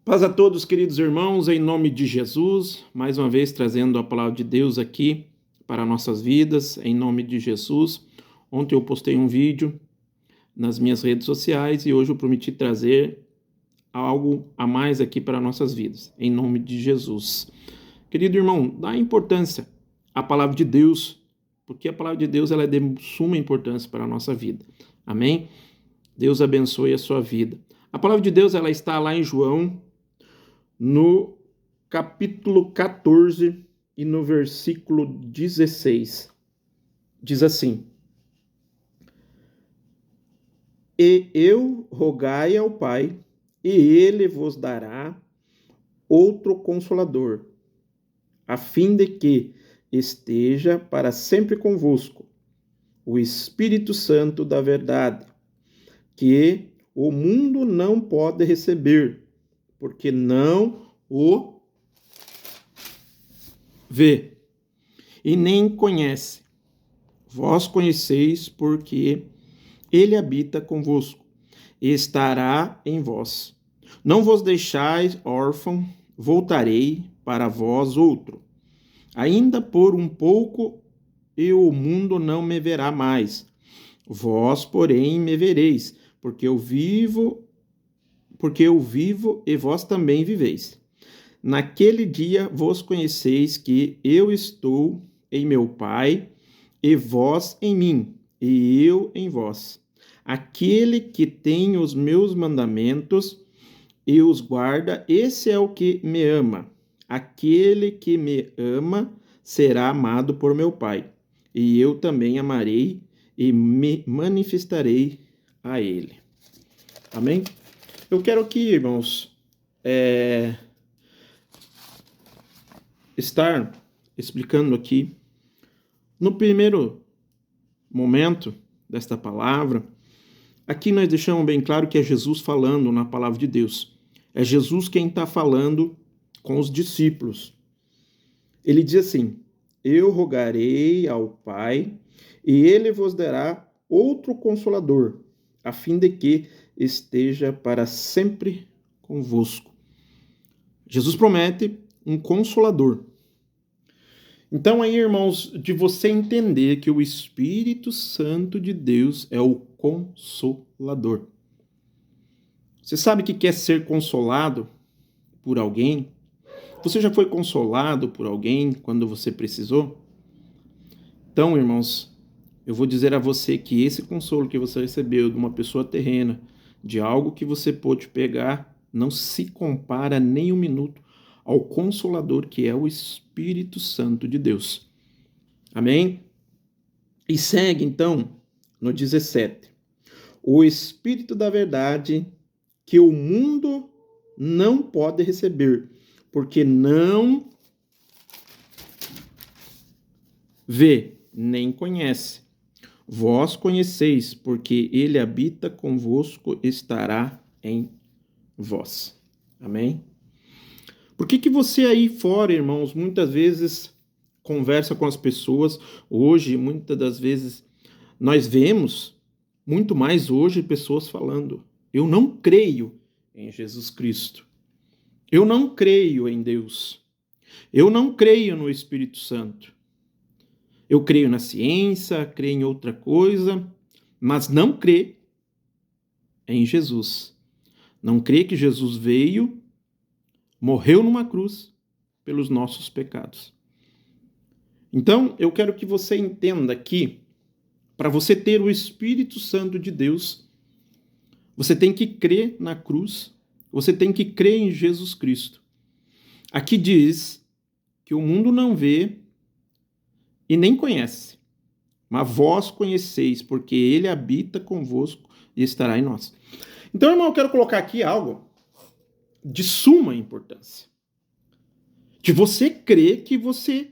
Paz a todos, queridos irmãos, em nome de Jesus, mais uma vez trazendo a palavra de Deus aqui para nossas vidas, em nome de Jesus. Ontem eu postei um vídeo nas minhas redes sociais e hoje eu prometi trazer algo a mais aqui para nossas vidas, em nome de Jesus. Querido irmão, dá importância à palavra de Deus, porque a palavra de Deus ela é de suma importância para a nossa vida. Amém? Deus abençoe a sua vida. A palavra de Deus ela está lá em João, no capítulo 14 e no versículo 16. Diz assim: E eu rogai ao Pai, e ele vos dará outro Consolador, a fim de que esteja para sempre convosco, o Espírito Santo da verdade, que o mundo não pode receber, porque não o vê e nem conhece. Vós conheceis, porque ele habita convosco e estará em vós. Não vos deixais órfãos, voltarei para vós outro. Ainda por um pouco, e o mundo não me verá mais. Vós, porém, me vereis, porque eu vivo e vós também viveis. Naquele dia vos conheceis que eu estou em meu Pai, e vós em mim, e eu em vós. Aquele que tem os meus mandamentos e os guarda, esse é o que me ama. Aquele que me ama será amado por meu Pai, e eu também amarei e me manifestarei a ele. Amém? Eu quero aqui, irmãos, estar explicando aqui, no primeiro momento desta palavra, aqui nós deixamos bem claro que é Jesus falando na palavra de Deus. É Jesus quem está falando com os discípulos. Ele diz assim: Eu rogarei ao Pai, e ele vos dará outro Consolador, a fim de que esteja para sempre convosco. Jesus promete um Consolador. Então aí, irmãos, de você entender que o Espírito Santo de Deus é o Consolador. Você sabe que quer ser consolado por alguém? Você já foi consolado por alguém quando você precisou? Então, irmãos, eu vou dizer a você que esse consolo que você recebeu de uma pessoa terrena, de algo que você pôde pegar, não se compara nem um minuto ao Consolador que é o Espírito Santo de Deus. Amém? E segue então no 17. O Espírito da verdade que o mundo não pode receber, porque não vê nem conhece. Vós conheceis, porque ele habita convosco, estará em vós. Amém? Por que você aí fora, irmãos, muitas vezes conversa com as pessoas? Hoje, muitas das vezes, nós vemos, muito mais hoje, pessoas falando: eu não creio em Jesus Cristo. Eu não creio em Deus. Eu não creio no Espírito Santo. Eu creio na ciência, creio em outra coisa, mas não creio em Jesus. Não creio que Jesus veio, morreu numa cruz pelos nossos pecados. Então, eu quero que você entenda que, para você ter o Espírito Santo de Deus, você tem que crer na cruz, você tem que crer em Jesus Cristo. Aqui diz que o mundo não vê e nem conhece, mas vós conheceis, porque ele habita convosco e estará em nós. Então, irmão, eu quero colocar aqui algo de suma importância. De você crer que você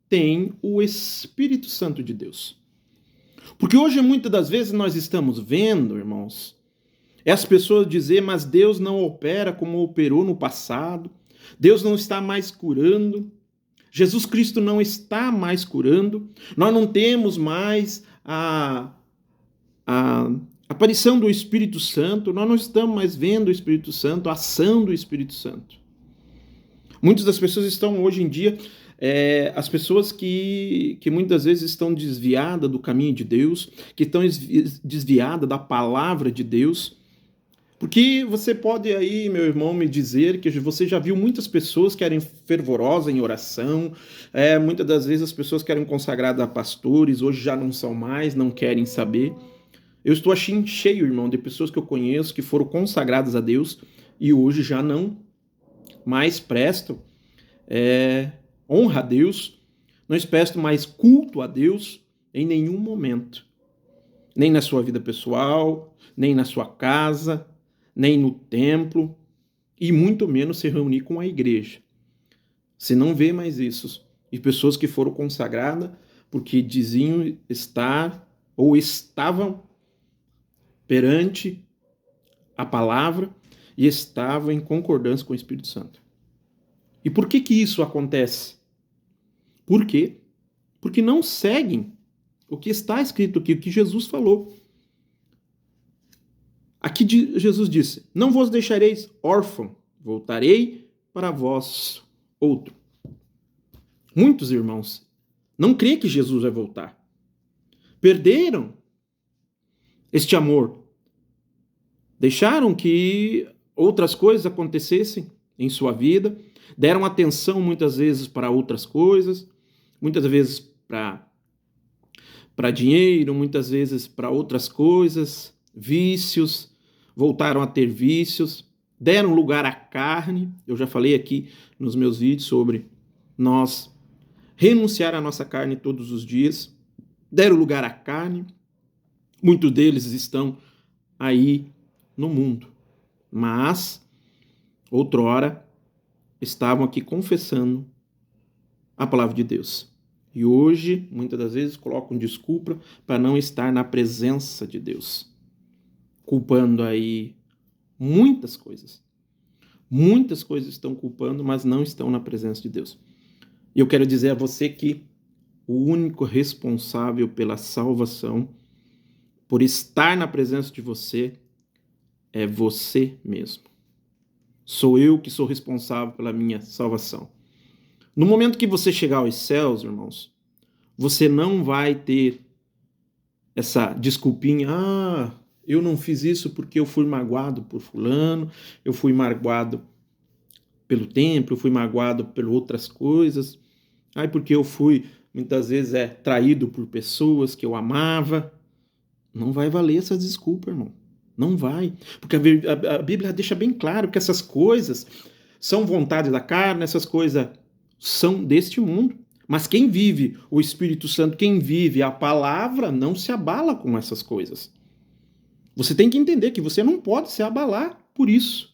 tem o Espírito Santo de Deus. Porque hoje, muitas das vezes, nós estamos vendo, irmãos, as pessoas dizer, mas Deus não opera como operou no passado, Deus não está mais curando, Jesus Cristo não está mais curando, nós não temos mais Aparição do Espírito Santo, nós não estamos mais vendo o Espírito Santo, a ação do Espírito Santo. Muitas das pessoas estão hoje em dia, as pessoas que muitas vezes estão desviadas do caminho de Deus, que estão desviadas da palavra de Deus, porque você pode aí, meu irmão, me dizer que você já viu muitas pessoas que eram fervorosas em oração, muitas das vezes as pessoas que eram consagradas a pastores, hoje já não são mais, não querem saber. Eu estou assim cheio, irmão, de pessoas que eu conheço que foram consagradas a Deus e hoje já não mais prestam honra a Deus, não prestam mais culto a Deus em nenhum momento. Nem na sua vida pessoal, nem na sua casa, nem no templo, e muito menos se reunir com a igreja. Você não vê mais isso. E pessoas que foram consagradas porque diziam estar ou estavam perante a palavra e estavam em concordância com o Espírito Santo. E por que isso acontece? Por quê? Porque não seguem o que está escrito aqui, o que Jesus falou. Aqui Jesus disse: não vos deixareis órfão, voltarei para vós outro. Muitos irmãos não creem que Jesus vai voltar. Perderam este amor. Deixaram que outras coisas acontecessem em sua vida, deram atenção muitas vezes para outras coisas, muitas vezes para dinheiro, muitas vezes para outras coisas, vícios, voltaram a ter vícios, deram lugar à carne. Eu já falei aqui nos meus vídeos sobre nós renunciar à nossa carne todos os dias, deram lugar à carne. Muitos deles estão aí no mundo, mas outrora estavam aqui confessando a palavra de Deus. E hoje, muitas das vezes, colocam desculpa para não estar na presença de Deus, culpando aí muitas coisas. Muitas coisas estão culpando, mas não estão na presença de Deus. E eu quero dizer a você que o único responsável pela salvação, por estar na presença de você, é você mesmo. Sou eu que sou responsável pela minha salvação. No momento que você chegar aos céus, irmãos, você não vai ter essa desculpinha: eu não fiz isso porque eu fui magoado por fulano, eu fui magoado pelo templo, eu fui magoado por outras coisas, porque eu fui, muitas vezes, traído por pessoas que eu amava. Não vai valer essa desculpa, irmão. Não vai. Porque a Bíblia deixa bem claro que essas coisas são vontade da carne, essas coisas são deste mundo. Mas quem vive o Espírito Santo, quem vive a palavra, não se abala com essas coisas. Você tem que entender que você não pode se abalar por isso.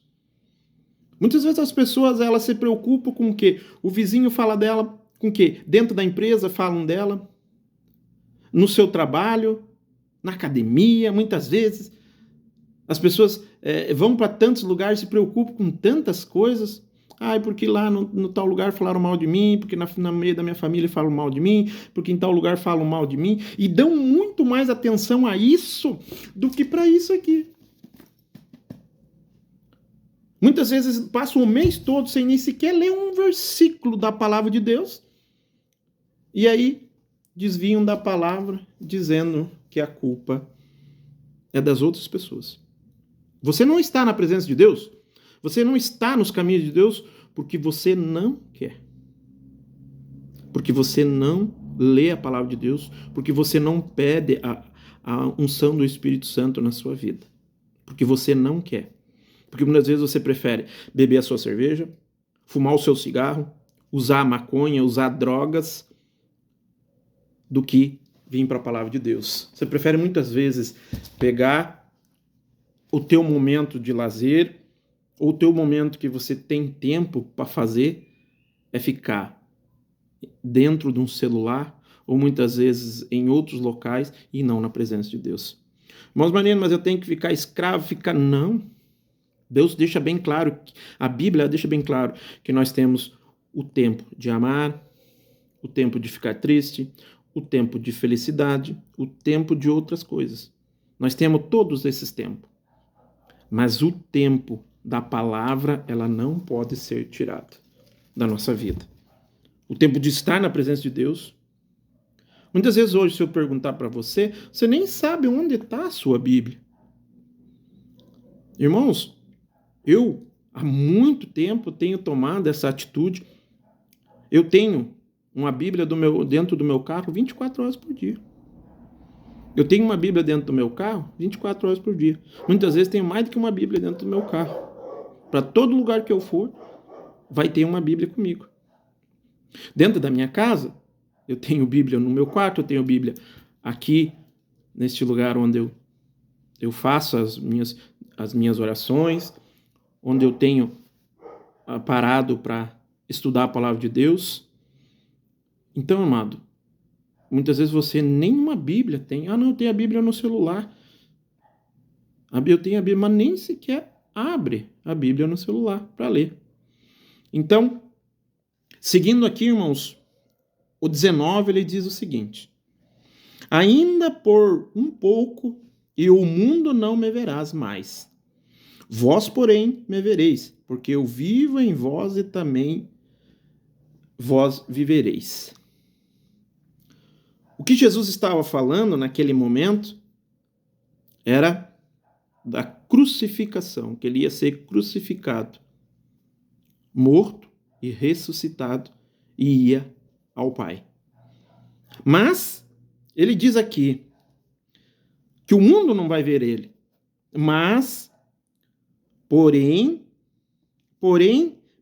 Muitas vezes as pessoas elas se preocupam com o quê? O vizinho fala dela com o quê? Dentro da empresa falam dela, no seu trabalho, na academia, muitas vezes. As pessoas vão para tantos lugares, se preocupam com tantas coisas. Porque lá no tal lugar falaram mal de mim, porque no meio da minha família falam mal de mim, porque em tal lugar falam mal de mim. E dão muito mais atenção a isso do que para isso aqui. Muitas vezes passam o mês todo sem nem sequer ler um versículo da palavra de Deus. E aí desviam da palavra, dizendo que a culpa é das outras pessoas. Você não está na presença de Deus, você não está nos caminhos de Deus porque você não quer. Porque você não lê a palavra de Deus, porque você não pede a unção do Espírito Santo na sua vida. Porque você não quer. Porque muitas vezes você prefere beber a sua cerveja, fumar o seu cigarro, usar maconha, usar drogas, do que vir para a palavra de Deus. Você prefere muitas vezes pegar o teu momento de lazer, ou o teu momento que você tem tempo para fazer, ficar dentro de um celular, ou muitas vezes em outros locais, e não na presença de Deus. Irmãos, mas eu tenho que ficar escravo, Não. Deus deixa bem claro, a Bíblia deixa bem claro que nós temos o tempo de amar, o tempo de ficar triste, o tempo de felicidade, o tempo de outras coisas. Nós temos todos esses tempos. Mas o tempo da palavra, ela não pode ser tirado da nossa vida. O tempo de estar na presença de Deus. Muitas vezes hoje, se eu perguntar para você, você nem sabe onde está a sua Bíblia. Irmãos, eu há muito tempo tenho tomado essa atitude. Eu tenho uma Bíblia dentro do meu carro 24 horas por dia. Eu tenho uma Bíblia dentro do meu carro 24 horas por dia. Muitas vezes tenho mais do que uma Bíblia dentro do meu carro. Para todo lugar que eu for, vai ter uma Bíblia comigo. Dentro da minha casa, eu tenho Bíblia no meu quarto, eu tenho Bíblia aqui, neste lugar onde eu faço as minhas orações, onde eu tenho parado para estudar a palavra de Deus. Então, amado, muitas vezes você nem uma Bíblia tem. Ah, não, eu tenho a Bíblia no celular. Eu tenho a Bíblia, mas nem sequer abre a Bíblia no celular para ler. Então, seguindo aqui, irmãos, o 19, ele diz o seguinte: ainda por um pouco, e o mundo não me verás mais. Vós, porém, me vereis, porque eu vivo em vós e também vós vivereis. O que Jesus estava falando naquele momento era da crucificação, que ele ia ser crucificado, morto e ressuscitado e ia ao Pai. Mas ele diz aqui que o mundo não vai ver ele, mas, porém,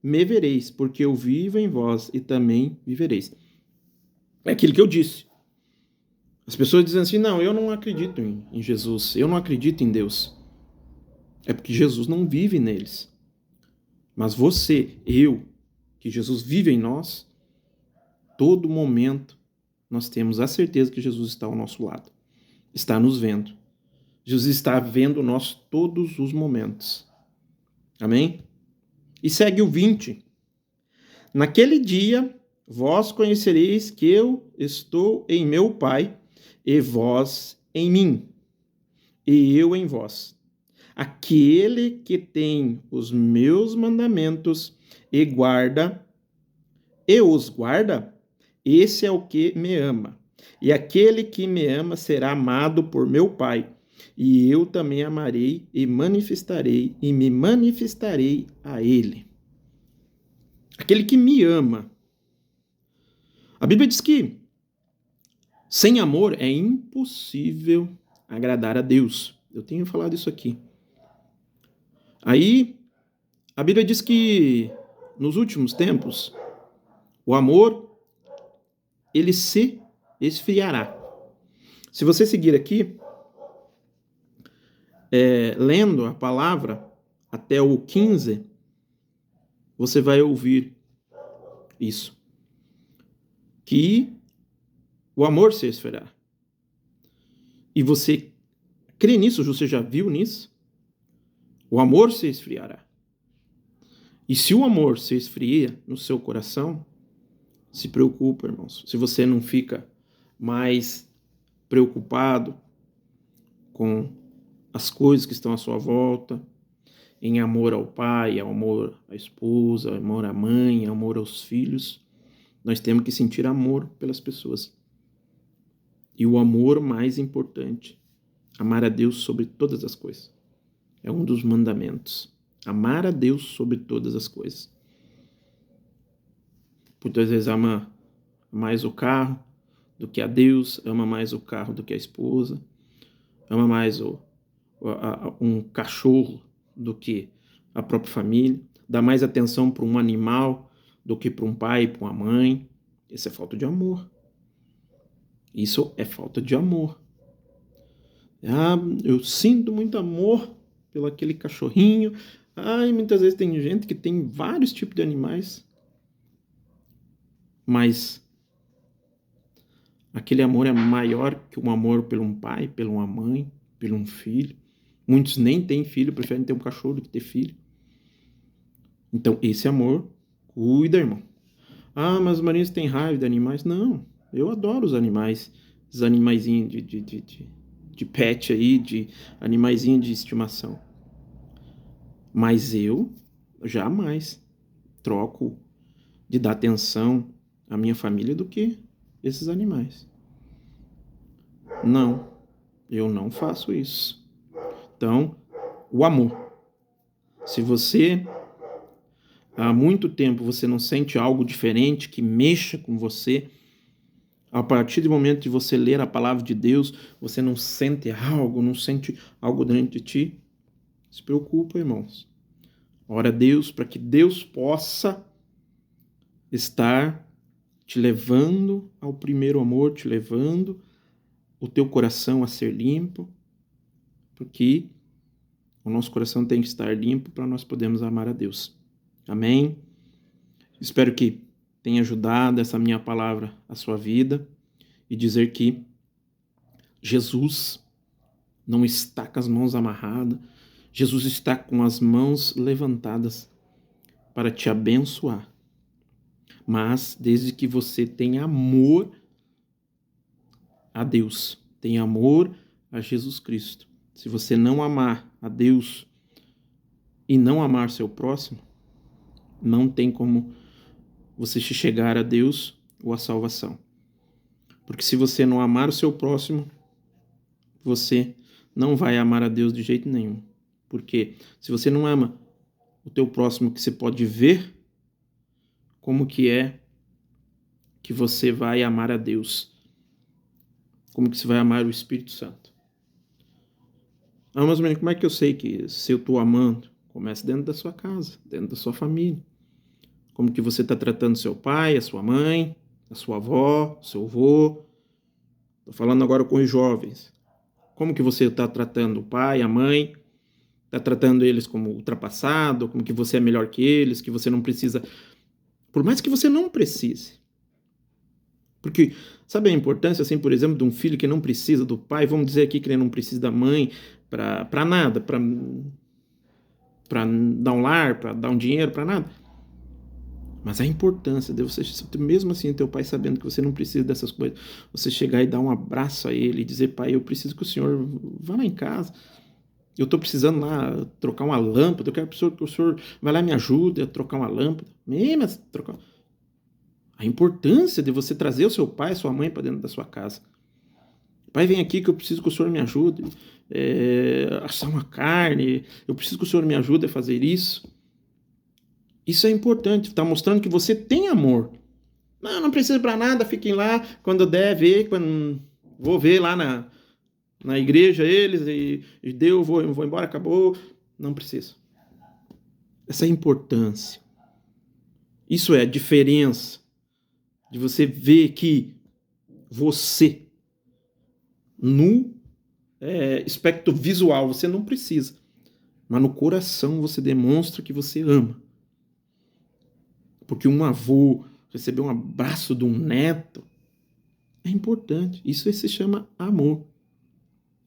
me vereis, porque eu vivo em vós e também vivereis. É aquilo que eu disse. As pessoas dizem assim, não, eu não acredito em Jesus, eu não acredito em Deus. É porque Jesus não vive neles. Mas você, eu, que Jesus vive em nós, todo momento nós temos a certeza que Jesus está ao nosso lado. Está nos vendo. Jesus está vendo nós todos os momentos. Amém? E segue o 20. Naquele dia, vós conhecereis que eu estou em meu Pai, e vós em mim, e eu em vós. Aquele que tem os meus mandamentos e os guarda, esse é o que me ama. E aquele que me ama será amado por meu Pai, e eu também amarei e me manifestarei a ele. Aquele que me ama. A Bíblia diz que sem amor é impossível agradar a Deus. Eu tenho falado isso aqui. Aí, a Bíblia diz que nos últimos tempos, o amor, ele se esfriará. Se você seguir aqui, lendo a palavra até o 15, você vai ouvir isso. Que o amor se esfriará. E você crê nisso? Você já viu nisso? O amor se esfriará. E se o amor se esfria no seu coração, se preocupa, irmãos. Se você não fica mais preocupado com as coisas que estão à sua volta, em amor ao pai, amor à esposa, amor à mãe, amor aos filhos, nós temos que sentir amor pelas pessoas. E o amor mais importante, amar a Deus sobre todas as coisas. É um dos mandamentos. Amar a Deus sobre todas as coisas. Muitas vezes ama mais o carro do que a Deus, ama mais o carro do que a esposa, ama mais um cachorro do que a própria família, dá mais atenção para um animal do que para um pai, para uma mãe. Isso é falta de amor. Isso é falta de amor. Eu sinto muito amor pelo aquele cachorrinho. Muitas vezes tem gente que tem vários tipos de animais, mas aquele amor é maior que um amor por um pai, por uma mãe, por um filho. Muitos nem têm filho, preferem ter um cachorro do que ter filho. Então, esse amor, cuida, irmão. Mas os marinhos têm raiva de animais. Não, eu adoro os animais, os animaizinhos de de pet aí, de animaizinho de estimação. Mas eu jamais troco de dar atenção à minha família do que esses animais. Não, eu não faço isso. Então, o amor. Se você há muito tempo você não sente algo diferente que mexa com você, a partir do momento de você ler a palavra de Deus, você não sente algo dentro de ti, se preocupa, irmãos. Ora a Deus para que Deus possa estar te levando ao primeiro amor, te levando o teu coração a ser limpo, porque o nosso coração tem que estar limpo para nós podermos amar a Deus. Amém? Espero que tenha ajudado essa minha palavra à sua vida e dizer que Jesus não está com as mãos amarradas, Jesus está com as mãos levantadas para te abençoar. Mas desde que você tenha amor a Deus, tenha amor a Jesus Cristo. Se você não amar a Deus e não amar seu próximo, não tem como você chegar a Deus ou a salvação. Porque se você não amar o seu próximo, você não vai amar a Deus de jeito nenhum. Porque se você não ama o teu próximo que você pode ver, como que é que você vai amar a Deus? Como que você vai amar o Espírito Santo? Ah, mas como é que eu sei que se eu estou amando? Começa dentro da sua casa, dentro da sua família. Como que você está tratando seu pai, a sua mãe, a sua avó, seu avô. Estou falando agora com os jovens. Como que você está tratando o pai, a mãe? Está tratando eles como ultrapassado? Como que você é melhor que eles? Que você não precisa... Por mais que você não precise. Porque sabe a importância, assim, por exemplo, de um filho que não precisa do pai? Vamos dizer aqui que ele não precisa da mãe para nada, para dar um lar, para dar um dinheiro, para nada. Mas a importância de você, mesmo assim, teu pai sabendo que você não precisa dessas coisas, você chegar e dar um abraço a ele e dizer: pai, eu preciso que o senhor vá lá em casa. Eu estou precisando lá trocar uma lâmpada, eu quero que o senhor vá lá e me ajude a trocar uma lâmpada. Mas trocar... A importância de você trazer o seu pai, sua mãe para dentro da sua casa. Pai, vem aqui que eu preciso que o senhor me ajude a assar uma carne, eu preciso que o senhor me ajude a fazer isso. Isso é importante, está mostrando que você tem amor. Não precisa para nada, fiquem lá, quando der, ver, quando vou ver lá na igreja eles, e deu, vou embora, acabou. Não precisa. Essa é a importância. Isso é a diferença de você ver que você, no aspecto visual, você não precisa, mas no coração você demonstra que você ama. Porque um avô receber um abraço de um neto é importante. Isso se chama amor.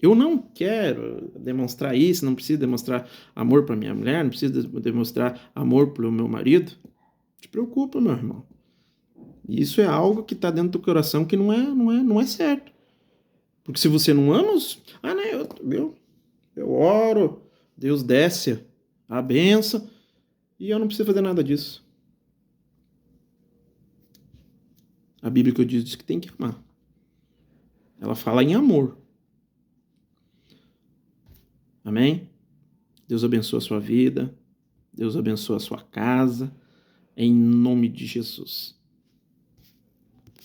Eu não quero demonstrar isso, não preciso demonstrar amor para minha mulher, não preciso demonstrar amor para o meu marido. Não te preocupa, meu irmão. Isso é algo que está dentro do coração que não é certo. Porque se você não ama, eu oro, Deus desce a benção e eu não preciso fazer nada disso. A Bíblia que eu diz que tem que amar. Ela fala em amor. Amém? Deus abençoe a sua vida. Deus abençoe a sua casa. Em nome de Jesus.